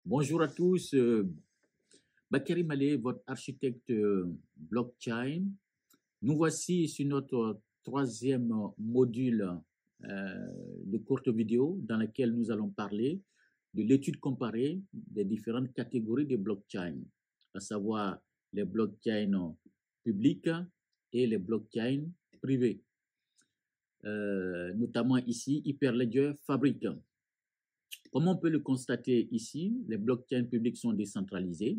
Bonjour à tous, Bakary Malé, votre architecte blockchain. Nous voici sur notre troisième module de courte vidéo dans laquelle nous allons parler de l'étude comparée des différentes catégories de blockchain, à savoir les blockchains publics et les blockchains privés. Notamment ici, Hyperledger Fabric. Comme on peut le constater ici, les blockchains publics sont décentralisées.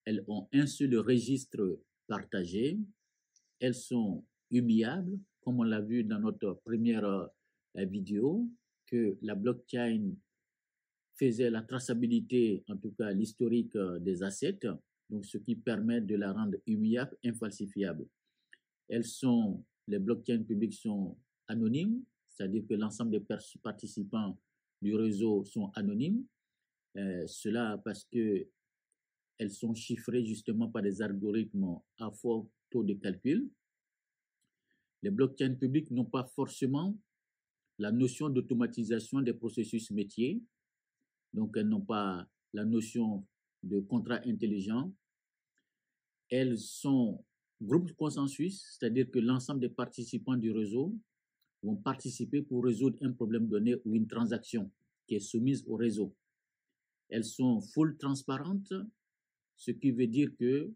Elles ont un seul registre partagé. Elles sont humiliables, comme on l'a vu dans notre première vidéo, que la blockchain faisait la traçabilité, en tout cas l'historique des assets, donc ce qui permet de la rendre humiliable, infalsifiable. Les blockchains publiques sont anonymes, c'est-à-dire que l'ensemble des participants du réseau sont anonymes. Cela parce que elles sont chiffrées justement par des algorithmes à fort taux de calcul. Les blockchains publiques n'ont pas forcément la notion d'automatisation des processus métiers, donc elles n'ont pas la notion de contrat intelligent. Elles sont groupes de consensus, c'est-à-dire que l'ensemble des participants du réseau vont participer pour résoudre un problème donné ou une transaction qui est soumise au réseau. Elles sont full transparentes, ce qui veut dire que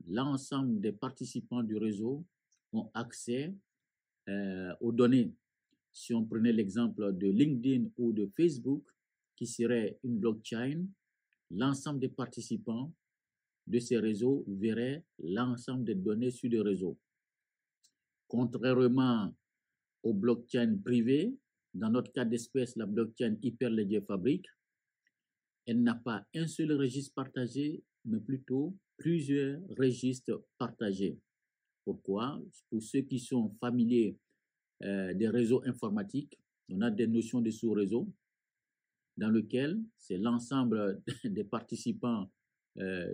l'ensemble des participants du réseau ont accès aux données. Si on prenait l'exemple de LinkedIn ou de Facebook, qui serait une blockchain, l'ensemble des participants de ces réseaux verraient l'ensemble des données sur le réseau. Contrairement aux blockchains privées, dans notre cas d'espèce, la blockchain Hyperledger Fabric, elle n'a pas un seul registre partagé, mais plutôt plusieurs registres partagés. Pourquoi? Pour ceux qui sont familiers des réseaux informatiques, on a des notions de sous-réseau dans lequel c'est l'ensemble des participants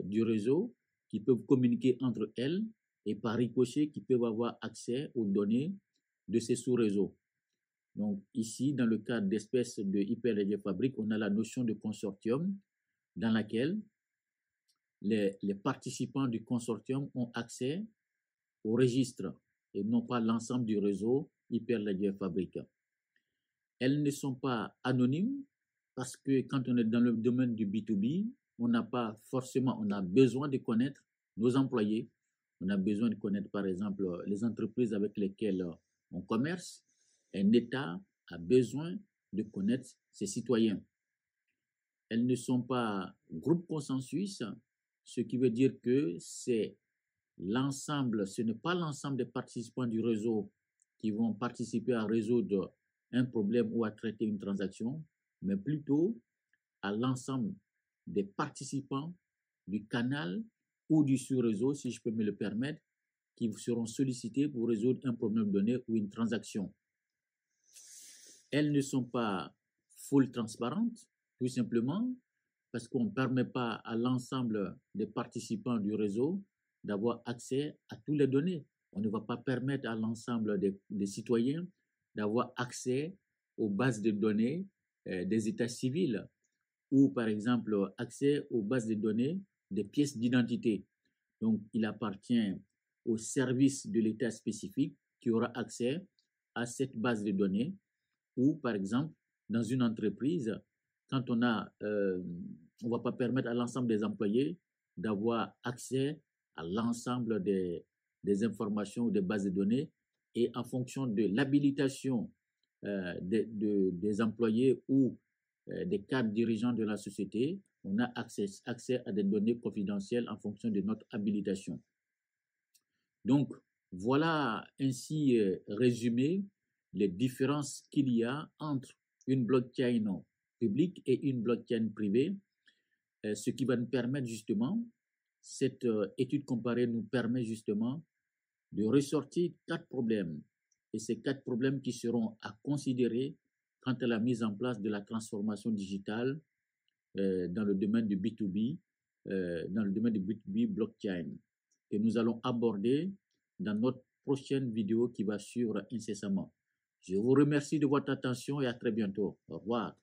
du réseau qui peuvent communiquer entre elles et par ricochet qui peuvent avoir accès aux données de ces sous-réseaux. Donc ici, dans le cadre d'espèces de Hyperledger Fabric, on a la notion de consortium dans laquelle les participants du consortium ont accès au registre et non pas l'ensemble du réseau Hyperledger Fabric. Elles ne sont pas anonymes parce que quand on est dans le domaine du B2B, on n'a pas forcément, on a besoin de connaître nos employés, on a besoin de connaître par exemple les entreprises avec lesquelles on commerce. Un État a besoin de connaître ses citoyens. Elles ne sont pas groupe consensus, ce qui veut dire que c'est l'ensemble, ce n'est pas l'ensemble des participants du réseau qui vont participer à résoudre un problème ou à traiter une transaction, mais plutôt à l'ensemble des participants du canal ou du sous-réseau, si je peux me le permettre, qui seront sollicités pour résoudre un problème donné ou une transaction. Elles ne sont pas full transparentes, tout simplement parce qu'on ne permet pas à l'ensemble des participants du réseau d'avoir accès à toutes les données. On ne va pas permettre à l'ensemble des citoyens d'avoir accès aux bases de données des états civils ou, par exemple, accès aux bases de données des pièces d'identité. Donc, il appartient au service de l'État spécifique qui aura accès à cette base de données ou, par exemple, dans une entreprise, quand on ne va pas permettre à l'ensemble des employés d'avoir accès à l'ensemble des informations ou des bases de données et en fonction de l'habilitation des employés ou des cadres dirigeants de la société, on a accès à des données confidentielles en fonction de notre habilitation. Donc, voilà ainsi résumé les différences qu'il y a entre une blockchain publique et une blockchain privée, ce qui va nous permettre justement, cette étude comparée nous permet justement de ressortir 4 problèmes. Et ces 4 problèmes qui seront à considérer quant à la mise en place de la transformation digitale dans le domaine du B2B, dans le domaine du B2B blockchain, que nous allons aborder dans notre prochaine vidéo qui va suivre incessamment. Je vous remercie de votre attention et à très bientôt. Au revoir.